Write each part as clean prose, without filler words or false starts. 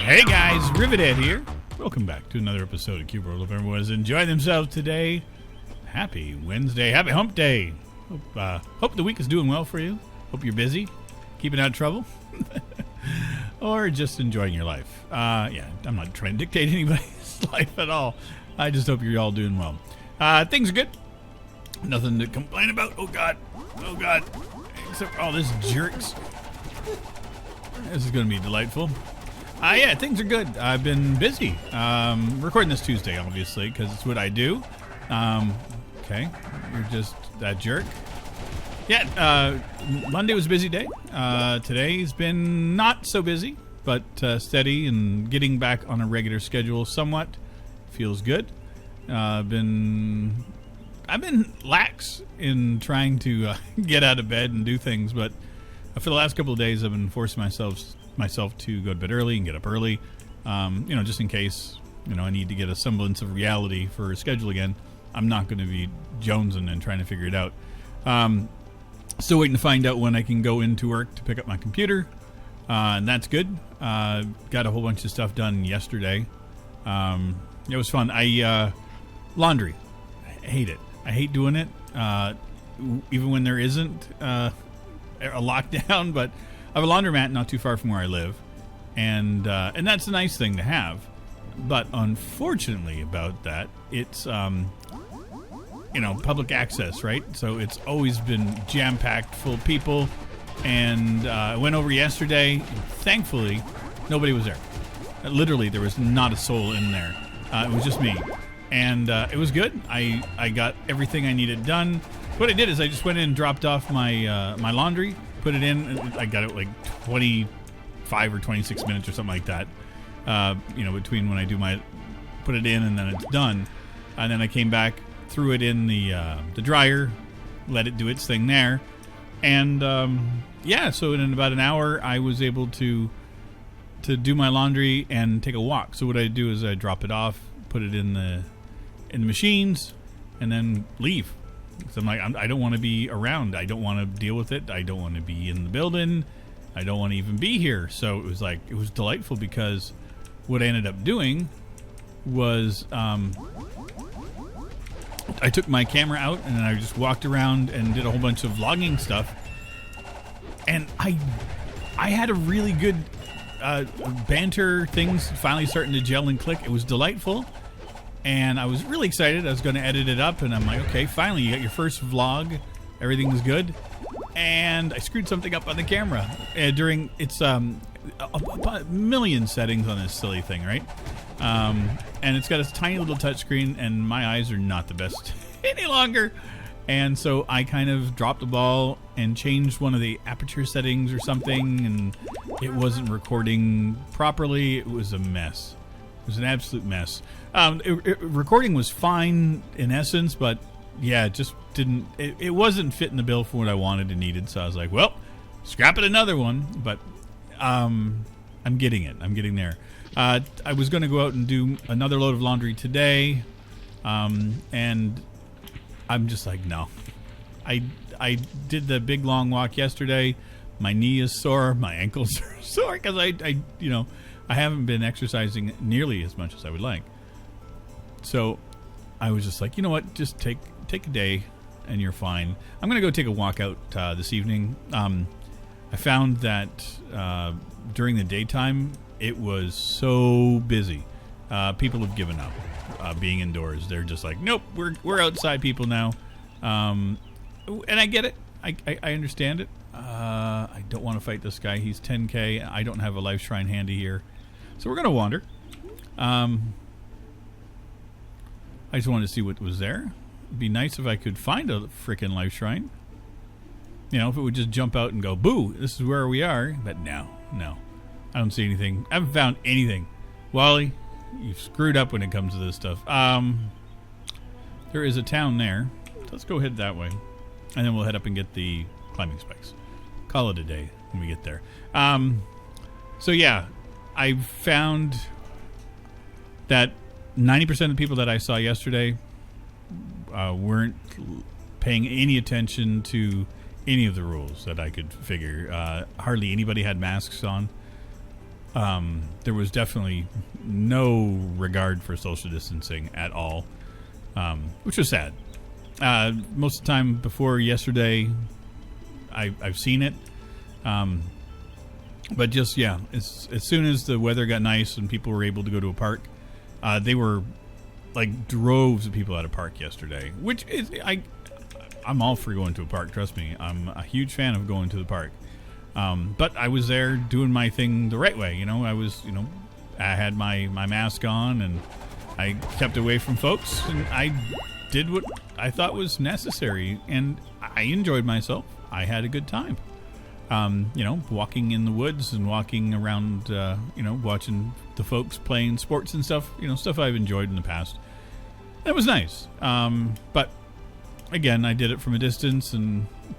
Hey guys, Rivet here. Welcome back to another episode of Cube World. Hope everyone is enjoying themselves today. Happy Wednesday. Happy Hump Day. Hope the week is doing well for you. Hope you're busy, keeping out of trouble, or just enjoying your life. I'm not trying to dictate anybody's life at all. I just hope you're all doing well. Things are good. Nothing to complain about. Oh God. Except for all this jerks. This is going to be delightful. Things are good. I've been busy. Recording this Tuesday, obviously, because it's what I do. Okay, you're just that jerk. Yeah, Monday was a busy day. Today's been not so busy, but steady and getting back on a regular schedule somewhat. Feels good. I've been lax in trying to get out of bed and do things, but for the last couple of days, I've been forcing myself to go to bed early and get up early. Just in case I need to get a semblance of reality for a schedule again. I'm not going to be jonesing and trying to figure it out. Still waiting to find out when I can go into work to pick up my computer, and that's good. Got a whole bunch of stuff done yesterday. It was fun. Laundry. I hate it. I hate doing it, even when there isn't a lockdown. But I have a laundromat not too far from where I live, and that's a nice thing to have. But unfortunately about that, it's public access, right? So it's always been jam-packed full of people. And I went over yesterday, and thankfully nobody was there. Literally, there was not a soul in there. It was just me. And it was good. I got everything I needed done. What I did is I just went in and dropped off my my laundry, put it in. I got it like 25 or 26 minutes or something like that. Between when I do put it in and then it's done. And then I came back, threw it in the dryer, let it do its thing there. And so in about an hour, I was able to do my laundry and take a walk. So what I do is I drop it off, put it in the machines, and then leave. So I'm like, I don't want to be around. I don't want to deal with it. I don't want to be in the building. I don't want to even be here. So it was delightful, because what I ended up doing was I took my camera out and then I just walked around and did a whole bunch of vlogging stuff. And I had a really good banter. Things finally starting to gel and click. It was delightful. And I was really excited. I was going to edit it up, and I'm like, okay, finally, you got your first vlog. Everything's good. And I screwed something up on the camera during it's a million settings on this silly thing, right? And it's got a tiny little touchscreen, and my eyes are not the best any longer. And so I kind of dropped the ball and changed one of the aperture settings or something, and it wasn't recording properly. It was a mess. It was an absolute mess. Recording was fine in essence, but yeah, it just didn't. It wasn't fitting the bill for what I wanted and needed. So I was like, well, scrap it another one. But I'm getting it. I'm getting there. I was going to go out and do another load of laundry today, and I'm just like, no. I did the big long walk yesterday. My knee is sore. My ankles are sore because I haven't been exercising nearly as much as I would like. So I was just like, you know what? Just take a day and you're fine. I'm going to go take a walk out this evening. I found that during the daytime, it was so busy. People have given up being indoors. They're just like, nope, we're outside people now. And I get it. I understand it. I don't want to fight this guy. He's 10K. I don't have a life shrine handy here. So we're going to wander. I just wanted to see what was there. It'd be nice if I could find a freaking life shrine. If it would just jump out and go, boo, this is where we are. But no. I don't see anything. I haven't found anything. Wally, you've screwed up when it comes to this stuff. There is a town there. Let's go head that way. And then we'll head up and get the climbing spikes. Call it a day when we get there. So yeah, I found that 90% of the people that I saw yesterday weren't paying any attention to any of the rules that I could figure. Hardly anybody had masks on. There was definitely no regard for social distancing at all, which was sad. Most of the time before yesterday, I've seen it. But just, yeah, as soon as the weather got nice and people were able to go to a park, they were like droves of people at a park yesterday, which is, I'm all for going to a park. Trust me. I'm a huge fan of going to the park. But I was there doing my thing the right way. You know, I had my mask on and I kept away from folks and I did what I thought was necessary and I enjoyed myself. I had a good time. Walking in the woods and walking around, watching the folks playing sports and stuff, stuff I've enjoyed in the past. That was nice. But again, I did it from a distance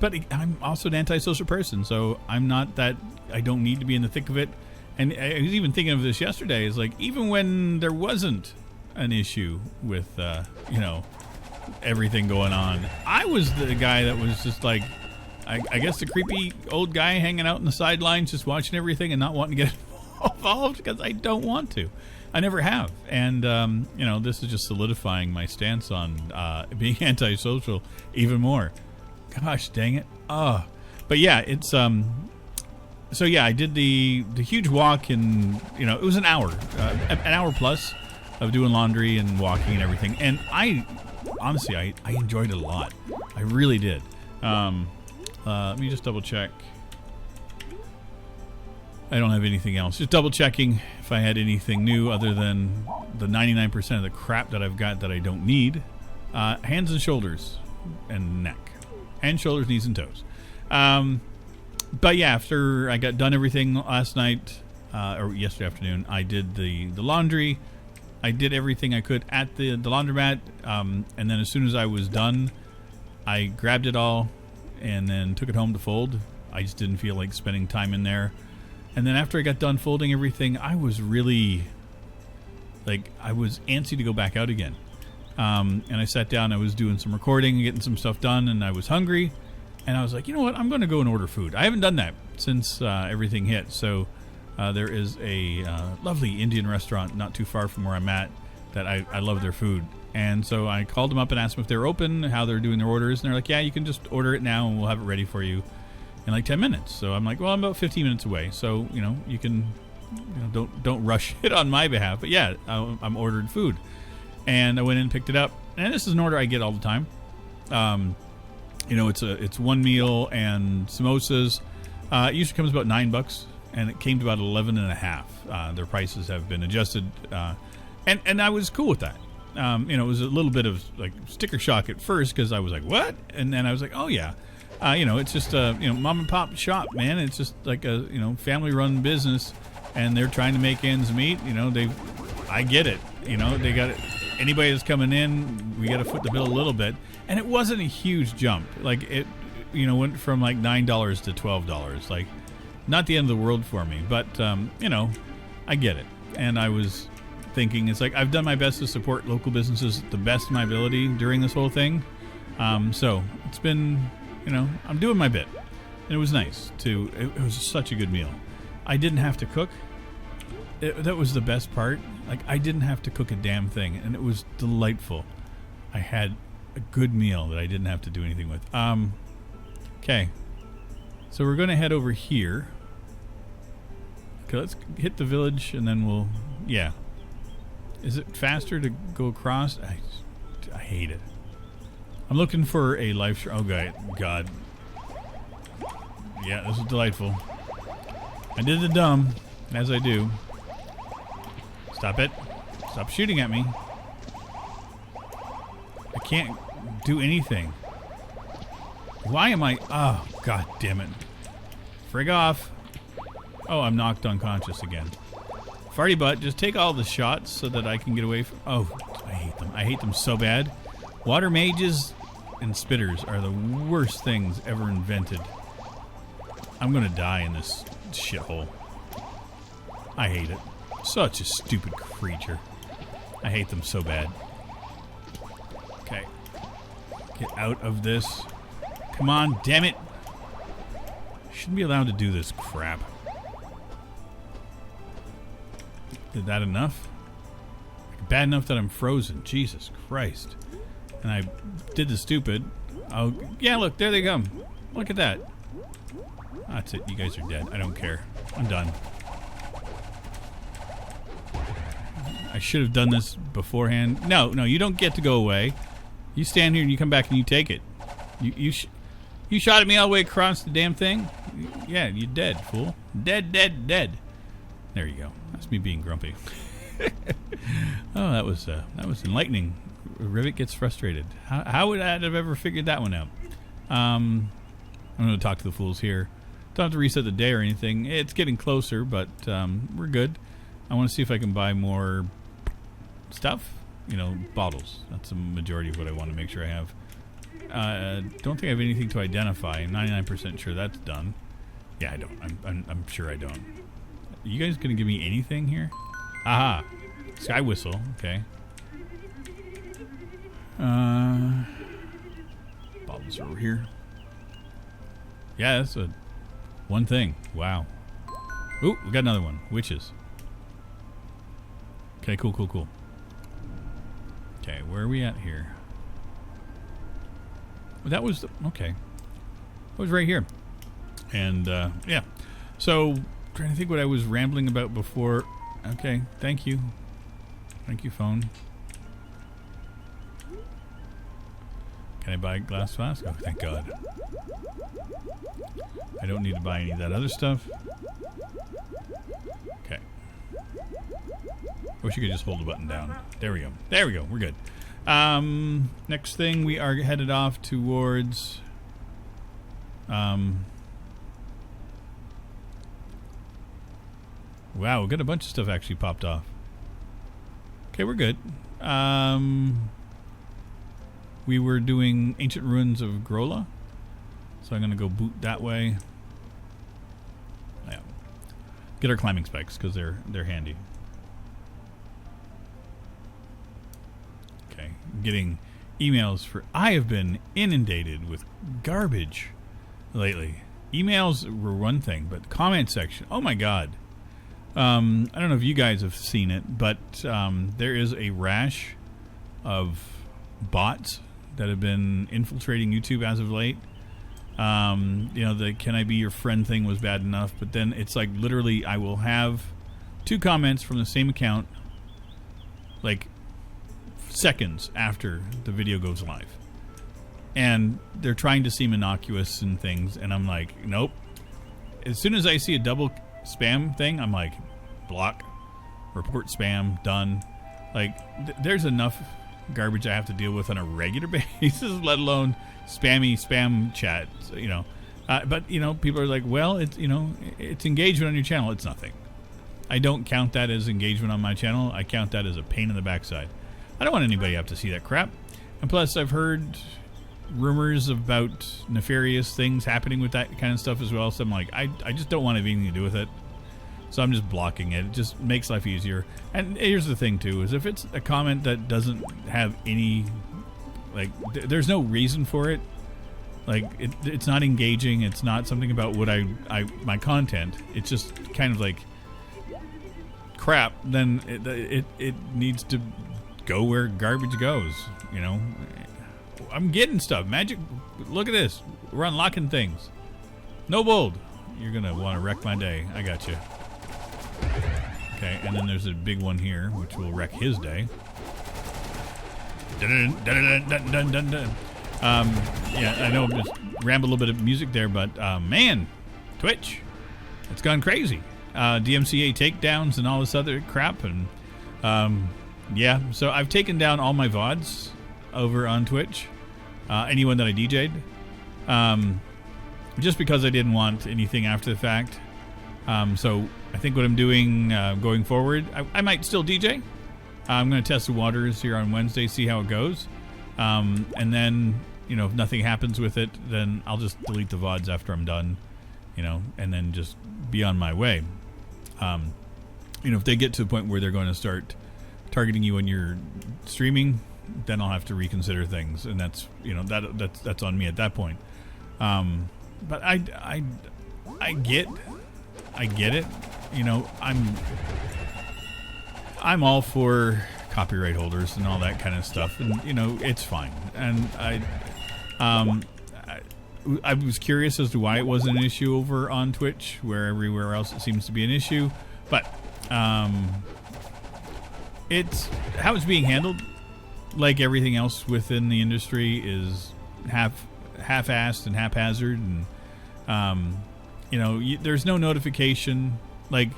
but I'm also an antisocial person, so I'm not that, I don't need to be in the thick of it. And I was even thinking of this yesterday, is like, even when there wasn't an issue with, everything going on, I was the guy that was just like, I guess the creepy old guy hanging out in the sidelines, just watching everything and not wanting to get involved because I don't want to. I never have. And, this is just solidifying my stance on being antisocial even more. Gosh, dang it. But yeah, it's... So yeah, I did the huge walk and, it was an hour plus of doing laundry and walking and everything. And I enjoyed it a lot. I really did. Let me just double check. I don't have anything else. Just double checking if I had anything new other than the 99% of the crap that I've got that I don't need. Hands and shoulders and neck. Hands, shoulders, knees, and toes. But yeah, after I got done everything last night, or yesterday afternoon, I did the laundry. I did everything I could at the laundromat. And then as soon as I was done, I grabbed it all and then took it home to fold. I just didn't feel like spending time in there. And then after I got done folding everything, I was really, I was antsy to go back out again. And I sat down, I was doing some recording and getting some stuff done, and I was hungry. And I was like, you know what, I'm going to go and order food. I haven't done that since everything hit. So there is a lovely Indian restaurant not too far from where I'm at that I love their food. And so I called them up and asked them if they're open, how they're doing their orders. And they're like, yeah, you can just order it now and we'll have it ready for you in like 10 minutes. So I'm like, well, I'm about 15 minutes away. So, you can, don't rush it on my behalf. But yeah, I'm ordered food. And I went in and picked it up. And this is an order I get all the time. It's one meal and samosas. It usually comes about $9, and it came to about 11 and a half. Their prices have been adjusted. And I was cool with that. It was a little bit of sticker shock at first because I was like, what? And then I was like, oh yeah. It's just a mom and pop shop, man. It's just like a family run business, and they're trying to make ends meet. I get it. They got it. Anybody that's coming in, we got to foot the bill a little bit, and it wasn't a huge jump. It went from $9 to $12. Not the end of the world for me, but I get it. And I was thinking, it's I've done my best to support local businesses the best of my ability during this whole thing. So it's been. I'm doing my bit. And it was nice, too. It was such a good meal. I didn't have to cook. That was the best part. I didn't have to cook a damn thing, and it was delightful. I had a good meal that I didn't have to do anything with. Okay. So we're going to head over here. Okay, let's hit the village, and then we'll... Yeah. Is it faster to go across? I hate it. I'm looking for a live stream. Oh, God. Yeah, this is delightful. I did the dumb, as I do. Stop it. Stop shooting at me. I can't do anything. Why am I... Oh, God damn it. Frig off. Oh, I'm knocked unconscious again. Farty butt, just take all the shots so that I can get away from... Oh, I hate them. I hate them so bad. Water mages and spitters are the worst things ever invented. I'm gonna die in this shithole. I hate it. Such a stupid creature. I hate them so bad. Okay. Get out of this. Come on, damn it. Shouldn't be allowed to do this crap. Is that enough? Bad enough that I'm frozen. Jesus Christ. And I did the stupid. Oh, yeah, look, there they come. Look at that. That's it. You guys are dead. I don't care. I'm done. I should have done this beforehand. No, you don't get to go away. You stand here and you come back and you take it. You shot at me all the way across the damn thing? Yeah, you're dead, fool. Dead. There you go. That's me being grumpy. Oh, that was enlightening. Rivet gets frustrated. How would I have ever figured that one out? I'm going to talk to the fools here. Don't have to reset the day or anything. It's getting closer, but we're good. I want to see if I can buy more stuff. You know, bottles. That's the majority of what I want to make sure I have. Don't think I have anything to identify. I'm 99% sure that's done. Yeah, I don't. I'm sure I don't. Are you guys going to give me anything here? Aha. Sky whistle. Okay. Bottles are over here. Yeah, that's one thing. Wow. Ooh, we got another one. Witches. Okay, cool. Okay, where are we at here? Well, that was... okay. That was right here. And, yeah. So, trying to think what I was rambling about before. Okay, thank you. Thank you, phone. Can I buy a glass flask? Oh, thank God. I don't need to buy any of that other stuff. Okay. Wish you could just hold the button down. There we go. We're good. Next thing, we are headed off towards... wow, we got a bunch of stuff actually popped off. Okay, we're good. We were doing Ancient Ruins of Grola. So I'm going to go boot that way. Yeah. Get our climbing spikes, because they're handy. Okay. Getting emails for... I have been inundated with garbage lately. Emails were one thing, but comment section... oh my God. I don't know if you guys have seen it, but there is a rash of bots that have been infiltrating YouTube as of late. You know, the "can I be your friend" thing was bad enough, but then it's like literally I will have 2 comments from the same account like seconds after the video goes live. And they're trying to seem innocuous and things, and I'm like, nope. As soon as I see a double spam thing, I'm like, block, report spam, done. Like, there's enough garbage I have to deal with on a regular basis, let alone spam chat, you know. But, you know, people are like, well, it's, you know, it's engagement on your channel. It's nothing. I don't count that as engagement on my channel. I count that as a pain in the backside. I don't want anybody up to see that crap. And plus, I've heard rumors about nefarious things happening with that kind of stuff as well. So I'm like, I just don't want to have anything to do with it. So I'm just blocking it. It just makes life easier. And here's the thing, too, is if it's a comment that doesn't have any, like, there's no reason for it. Like, it's not engaging. It's not something about what my content. It's just kind of like crap. Then it needs to go where garbage goes, you know. I'm getting stuff. Magic, look at this. We're unlocking things. No bold. You're going to want to wreck my day. I got you. Okay, and then there's a big one here, which will wreck his day. Yeah, I know I just rambled a little bit of music there, but man, Twitch, it's gone crazy. DMCA takedowns and all this other crap, and yeah, so I've taken down all my VODs over on Twitch, anyone that I DJ'd, just because I didn't want anything after the fact. So I think what I'm doing going forward, I might still DJ. I'm going to test the waters here on Wednesday, see how it goes. And then, you know, if nothing happens with it, then I'll just delete the VODs after I'm done, you know, and then just be on my way. You know, if they get to the point where they're going to start targeting you when you're streaming, then I'll have to reconsider things. And that's, you know, that's on me at that point. But I get it. You know, I'm all for copyright holders and all that kind of stuff, and it's fine. And I was curious as to why it wasn't an issue over on Twitch, where everywhere else it seems to be an issue. But it's how it's being handled. Like everything else within the industry, is half-assed and haphazard, and there's no notification. Like,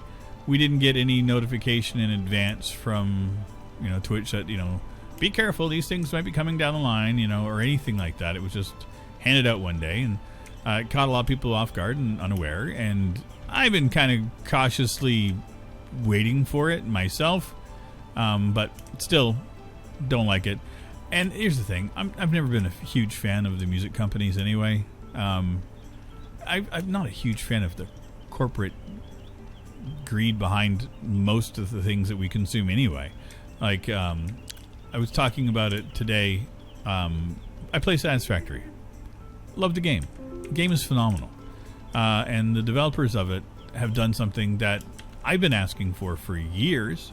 we didn't get any notification in advance from Twitch that be careful, these things might be coming down the line, or anything like that. It was just handed out one day, and it caught a lot of people off guard and unaware. And I've been kind of cautiously waiting for it myself, but still don't like it. And here's the thing, I've never been a huge fan of the music companies anyway. I'm not a huge fan of the corporate greed behind most of the things that we consume anyway. Like, I was talking about it today. I play Satisfactory. Love the game. The game is phenomenal. And the developers of it have done something that I've been asking for years,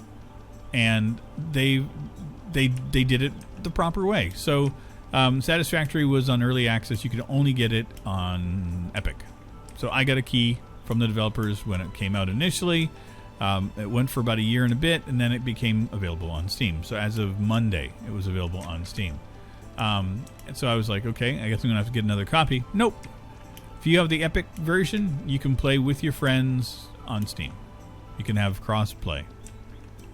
and they did it the proper way. So Satisfactory was on early access. You could only get it on Epic. So I got a key from the developers when it came out initially. It went for about a year and a bit, and then it became available on Steam. So as of Monday, it was available on Steam. And so I was like, okay, I guess I'm going to have to get another copy. Nope. If you have the Epic version, you can play with your friends on Steam. You can have cross-play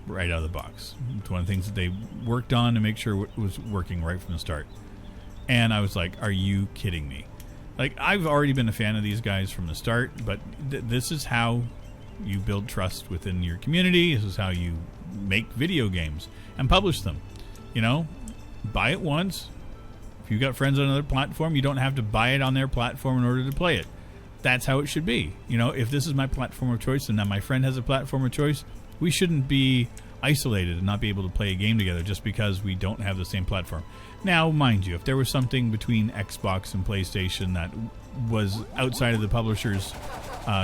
right out of the box. It's one of the things that they worked on to make sure it was working right from the start. And I was like, are you kidding me? Like, I've already been a fan of these guys from the start, but this is how you build trust within your community. This is how you make video games and publish them. Buy it once. If you've got friends on another platform, you don't have to buy it on their platform in order to play it. That's how it should be. If this is my platform of choice and now my friend has a platform of choice, we shouldn't be isolated and not be able to play a game together just because we don't have the same platform. Now, mind you, if there was something between Xbox and PlayStation that was outside of the publisher's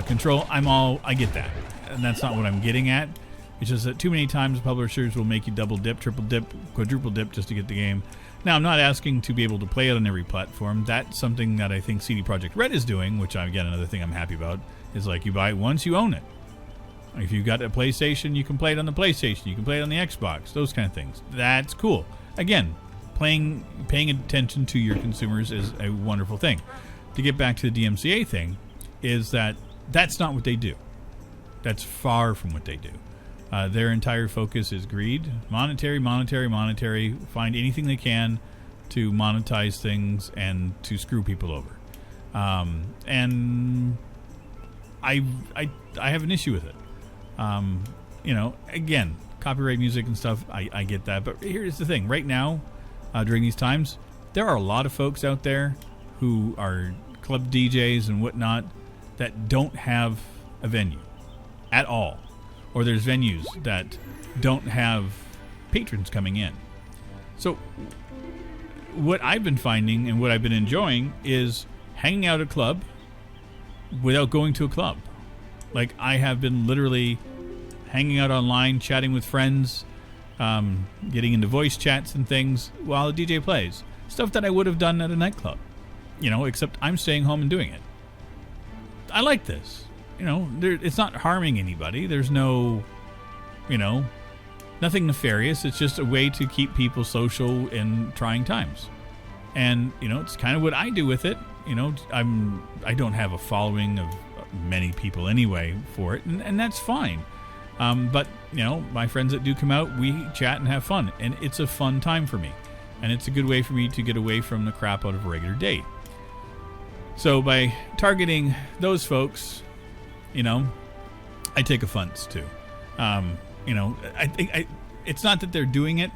control, I get that. And that's not what I'm getting at. It's just that too many times publishers will make you double dip, triple dip, quadruple dip just to get the game. Now, I'm not asking to be able to play it on every platform. That's something that I think CD Projekt Red is doing, which, again, another thing I'm happy about, is like, you buy it once, you own it. If you've got a PlayStation, you can play it on the PlayStation. You can play it on the Xbox. Those kind of things. That's cool. Again, paying attention to your consumers is a wonderful thing. To get back to the DMCA thing, is that's not what they do. That's far from what they do. Their entire focus is greed. Monetary. Find anything they can to monetize things and to screw people over. And I have an issue with it. Again, copyright music and stuff, I get that. But here's the thing. Right now, during these times, there are a lot of folks out there who are club DJs and whatnot that don't have a venue at all. Or there's venues that don't have patrons coming in. So what I've been finding and what I've been enjoying is hanging out at a club without going to a club. Like, I have been literally hanging out online, chatting with friends, getting into voice chats and things while the DJ plays. Stuff that I would have done at a nightclub, except I'm staying home and doing it. I like this. It's not harming anybody. There's no, nothing nefarious. It's just a way to keep people social in trying times. And, it's kind of what I do with it. I don't have a following of many people anyway for it, and that's fine. But, my friends that do come out, we chat and have fun. And it's a fun time for me. And it's a good way for me to get away from the crap out of a regular date. So by targeting those folks, I take offense too. I think it's not that they're doing it.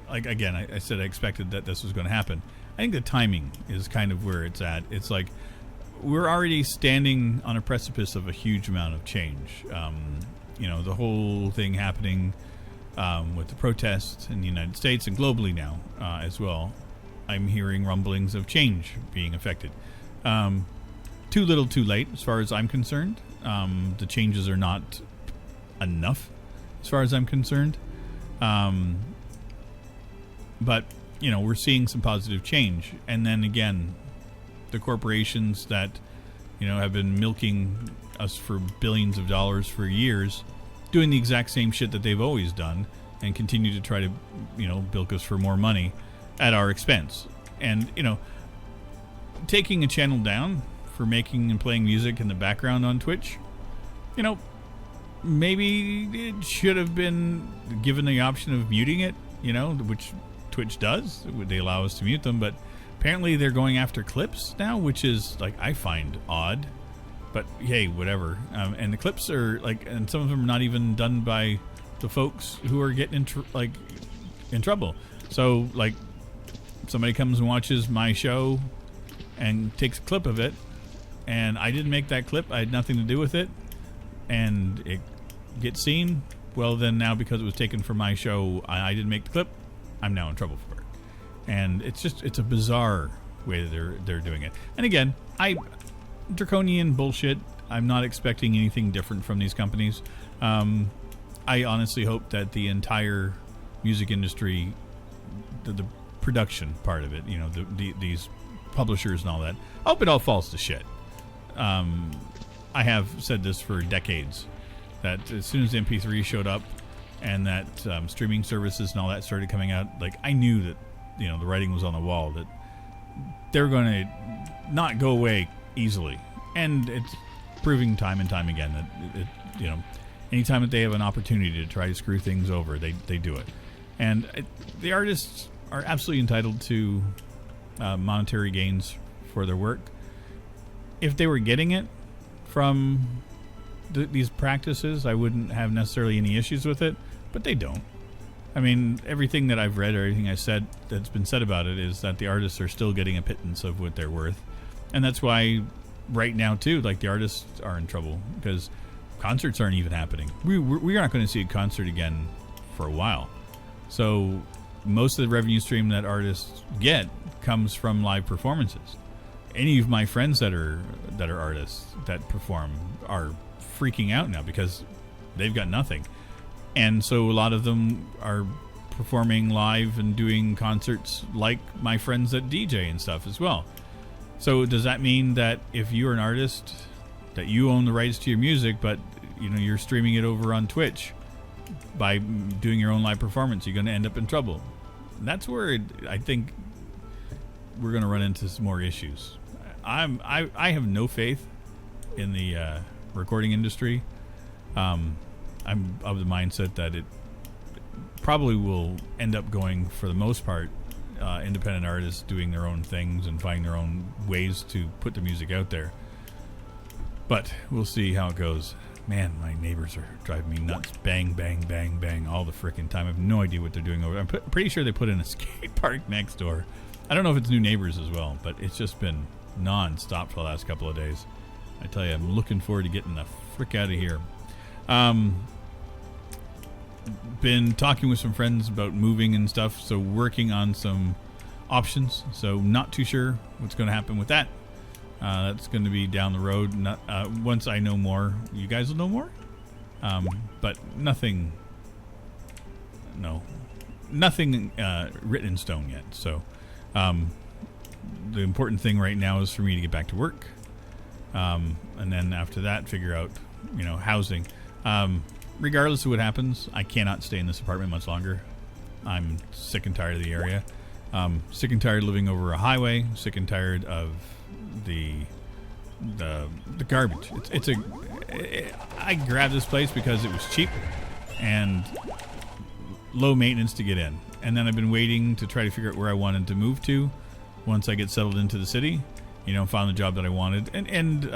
Like, again, I said I expected that this was going to happen. I think the timing is kind of where it's at. It's like we're already standing on a precipice of a huge amount of change. The whole thing happening with the protests in the United States and globally now as well. I'm hearing rumblings of change being affected. Too little, too late, as far as I'm concerned. The changes are not enough, as far as I'm concerned. But, you know, we're seeing some positive change. And then again, the corporations that, you know, have been milking us for billions of dollars for years, doing the exact same shit that they've always done, and continue to try to, you know, bilk us for more money at our expense. And, you know, taking a channel down for making and playing music in the background on Twitch, you know, maybe it should have been given the option of muting it, you know, which Twitch does. They allow us to mute them, but apparently they're going after clips now, which is, like, I find odd. But hey, whatever. And the clips are like, and some of them are not even done by the folks who are getting in trouble. So, like, somebody comes and watches my show and takes a clip of it, and I didn't make that clip. I had nothing to do with it, and it gets seen. Well, then now because it was taken from my show, I didn't make the clip. I'm now in trouble for it. And it's a bizarre way that they're doing it. And again, draconian bullshit. I'm not expecting anything different from these companies. I honestly hope that the entire music industry, the production part of it, you know, these publishers and all that, I hope it all falls to shit. I have said this for decades, that as soon as the MP3 showed up and that streaming services and all that started coming out, like, I knew that, you know, the writing was on the wall, that they're going to not go away easily. And it's proving time and time again that you know, anytime that they have an opportunity to try to screw things over, they do it. And the artists are absolutely entitled to monetary gains for their work. If they were getting it from these practices, I wouldn't have necessarily any issues with it, but they don't. I mean, everything that I've read or everything I said that's been said about it is that the artists are still getting a pittance of what they're worth. And that's why right now, too, like, the artists are in trouble because concerts aren't even happening. We're not going to see a concert again for a while. So most of the revenue stream that artists get comes from live performances. Any of my friends that are artists that perform are freaking out now because they've got nothing. And so a lot of them are performing live and doing concerts like my friends that DJ and stuff as well. So does that mean that if you're an artist, that you own the rights to your music, but, you know, you're streaming it over on Twitch by doing your own live performance, you're going to end up in trouble? And that's where I think we're going to run into some more issues. I have no faith in the recording industry. I'm of the mindset that it probably will end up going, for the most part, independent artists doing their own things and finding their own ways to put the music out there. But we'll see how it goes. Man, my neighbors are driving me nuts. Bang, bang, bang, bang all the frickin' time. I have no idea what they're doing over there. I'm pretty sure they put in a skate park next door. I don't know if it's new neighbors as well, but it's just been non-stop for the last couple of days. I tell you, I'm looking forward to getting the frick out of here. Been talking with some friends about moving and stuff, so working on some options. So not too sure what's going to happen with that. That's going to be down the road. Not, once I know more, you guys will know more. But nothing written in stone yet. So the important thing right now is for me to get back to work, and then after that, figure out, you know, housing. Regardless of what happens, I cannot stay in this apartment much longer. I'm sick and tired of the area. Sick and tired of living over a highway. Sick and tired of the garbage. I grabbed this place because it was cheap and low maintenance to get in. And then I've been waiting to try to figure out where I wanted to move to once I get settled into the city. You know, found the job that I wanted. And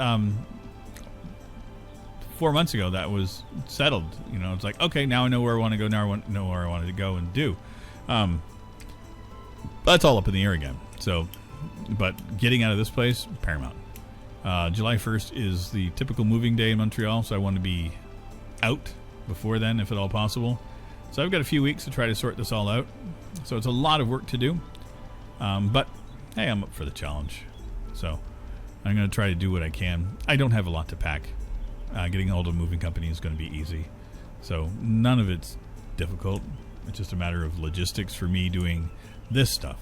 4 months ago, that was settled. You know, it's like, okay, now I know where I want to go. Now I know where I wanted to go and do. That's all up in the air again. So, but getting out of this place, paramount. July 1st is the typical moving day in Montreal, so I want to be out before then, if at all possible. So I've got a few weeks to try to sort this all out. So it's a lot of work to do. But, hey, I'm up for the challenge. So I'm going to try to do what I can. I don't have a lot to pack. Getting a hold of a moving company is going to be easy. So none of it's difficult. It's just a matter of logistics for me doing this stuff.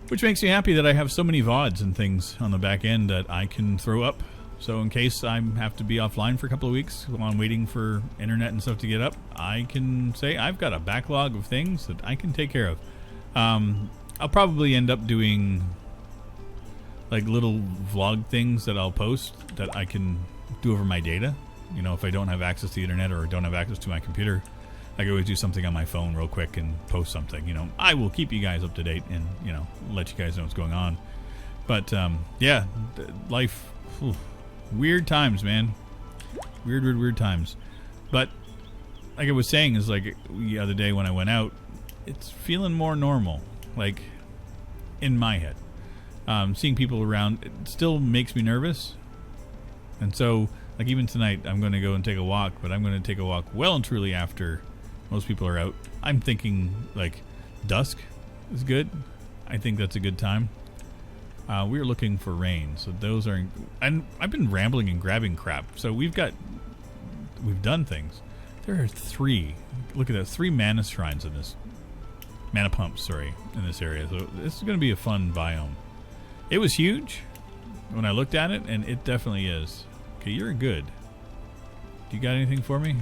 Which makes me happy that I have so many VODs and things on the back end that I can throw up. So in case I have to be offline for a couple of weeks while I'm waiting for internet and stuff to get up, I can say I've got a backlog of things that I can take care of. I'll probably end up doing like little vlog things that I'll post that I can do over my data. You know, if I don't have access to the internet or don't have access to my computer, I can always do something on my phone real quick and post something. You know, I will keep you guys up to date and, you know, let you guys know what's going on. But, yeah, life, weird times, man. Weird times. But, like I was saying, is like the other day when I went out, it's feeling more normal, like, in my head. Seeing people around, it still makes me nervous. And so, like, even tonight, I'm going to go and take a walk, but I'm going to take a walk well and truly after most people are out. I'm thinking, like, dusk is good. I think that's a good time. We're looking for rain, so those are... And I've been rambling and grabbing crap, so we've done things. There are 3, look at that, 3 mana shrines in this... Mana pumps, sorry, in this area. So this is going to be a fun biome. It was huge when I looked at it, and it definitely is. Okay, you're good. Do you got anything for me?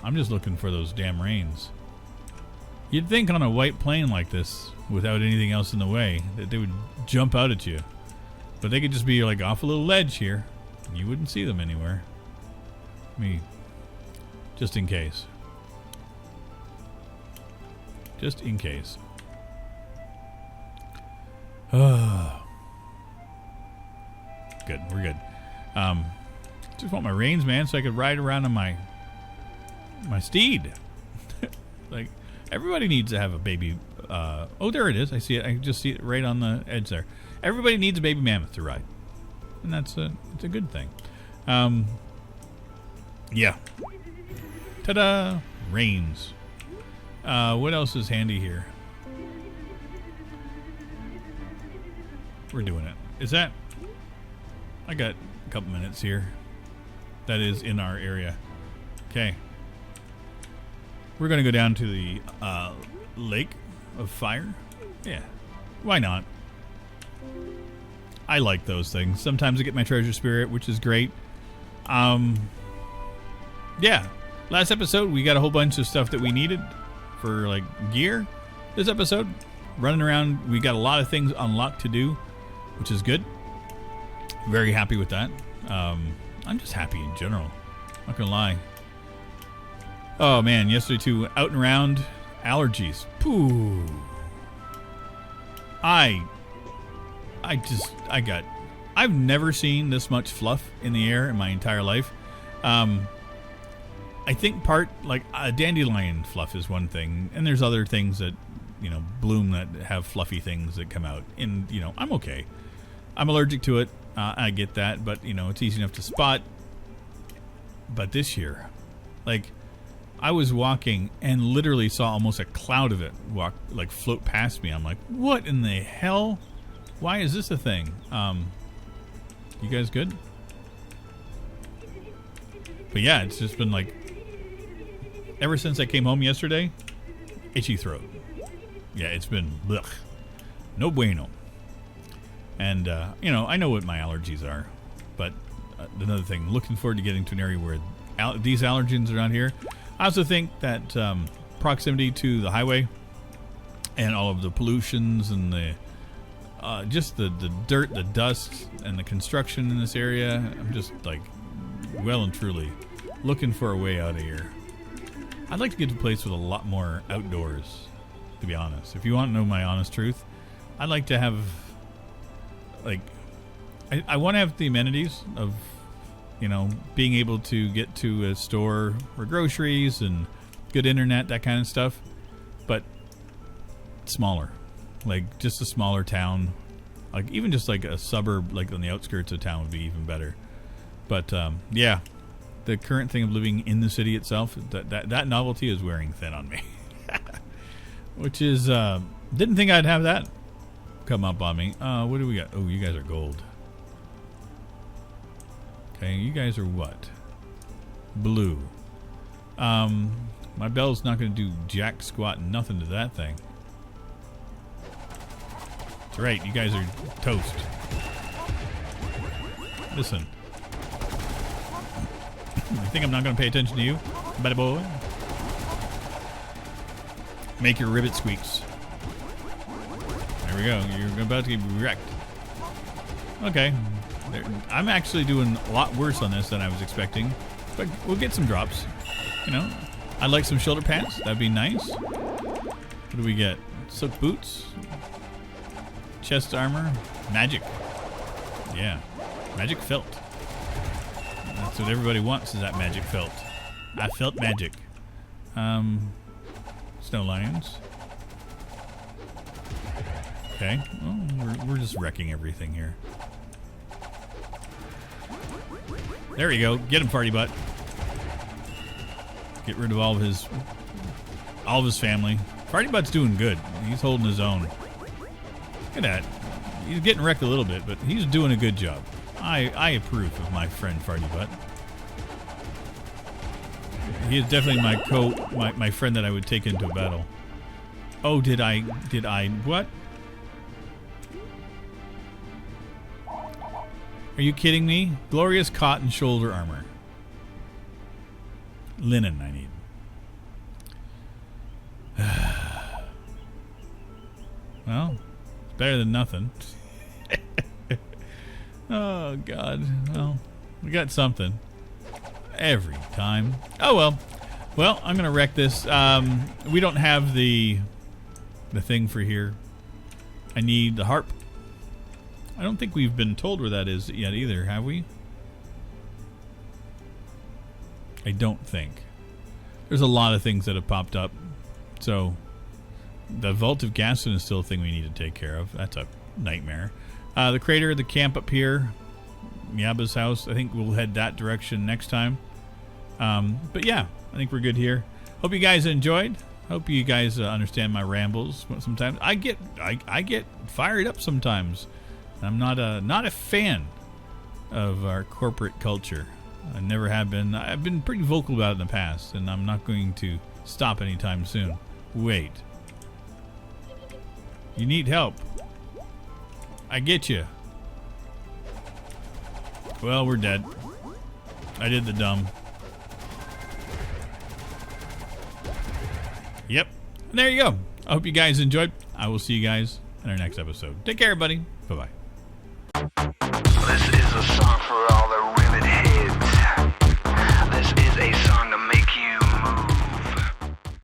I'm just looking for those damn rains. You'd think on a white plain like this, without anything else in the way, that they would jump out at you. But they could just be like off a little ledge here. And you wouldn't see them anywhere. Just in case. Just in case. Good, we're good. Just want my reins, man, so I could ride around on my steed. Like, everybody needs to have a baby. Oh, there it is. I see it. I just see it right on the edge there. Everybody needs a baby mammoth to ride, and it's a good thing. Yeah. Ta-da! Reins. What else is handy here? We're doing it. Is that... I got a couple minutes here. That is in our area. Okay. We're going to go down to the Lake of Fire. Yeah. Why not? I like those things. Sometimes I get my treasure spirit, which is great. Yeah. Last episode, we got a whole bunch of stuff that we needed for, like, gear. This episode, running around, we got a lot of things unlocked to do, which is good. Very happy with that. I'm just happy in general. Not gonna lie. Oh man, yesterday too, out and around, allergies. Pooh. I've never seen this much fluff in the air in my entire life. I think dandelion fluff is one thing, and there's other things that, you know, bloom that have fluffy things that come out. And, you know, I'm okay. I'm allergic to it. I get that, but, you know, it's easy enough to spot. But this year, like, I was walking and literally saw almost a cloud of it float past me. I'm like, what in the hell? Why is this a thing? You guys good? But yeah, it's just been like, ever since I came home yesterday, itchy throat. Yeah, it's been blech. No bueno. And, you know, I know what my allergies are. But another thing, looking forward to getting to an area where these allergens are not here. I also think that proximity to the highway and all of the pollutions and the just the dirt, the dust, and the construction in this area, I'm just, like, well and truly looking for a way out of here. I'd like to get to a place with a lot more outdoors, to be honest. If you want to know my honest truth, I'd like to have, like, I want to have the amenities of, you know, being able to get to a store for groceries and good internet, that kind of stuff, but smaller. Like, just a smaller town. Like, even just like a suburb, like on the outskirts of town would be even better. But, yeah, the current thing of living in the city itself, that novelty is wearing thin on me. Which is, didn't think I'd have that come up on me. What do we got? Oh, you guys are gold. Okay, you guys are what? Blue. My bell's not going to do jack squat nothing to that thing. That's right, you guys are toast. Listen. You think I'm not going to pay attention to you, buddy boy? Make your rivet squeaks. There we go. You're about to get wrecked. Okay. I'm actually doing a lot worse on this than I was expecting. But we'll get some drops. You know, I'd like some shoulder pads. That'd be nice. What do we get? Silk boots. Chest armor. Magic. Yeah. Magic felt. That's what everybody wants, is that magic felt. I felt magic. Snow lions. Okay. Well, we're just wrecking everything here. There we go. Get him, farty butt. Get rid of all of his family. Farty butt's doing good. He's holding his own. Look at that. He's getting wrecked a little bit, but he's doing a good job. I approve of my friend Farty Butt. He is definitely my friend that I would take into a battle. Oh, did I what? Are you kidding me? Glorious cotton shoulder armor. Linen I need. Well, it's better than nothing. Oh, God. Well, we got something. Every time. Oh, well. Well, I'm going to wreck this. We don't have the thing for here. I need the harp. I don't think we've been told where that is yet either, have we? I don't think. There's a lot of things that have popped up. So, the Vault of Gaston is still a thing we need to take care of. That's a nightmare. The crater, the camp up here, Miaba's house. I think we'll head that direction next time. But yeah, I think we're good here. Hope you guys enjoyed. Hope you guys understand my rambles. Sometimes I get fired up sometimes. I'm not a fan of our corporate culture. I never have been. I've been pretty vocal about it in the past, and I'm not going to stop anytime soon. Wait. You need help. I get you. Well, we're dead. I did the dumb. Yep. And there you go. I hope you guys enjoyed. I will see you guys in our next episode. Take care, everybody. Bye-bye.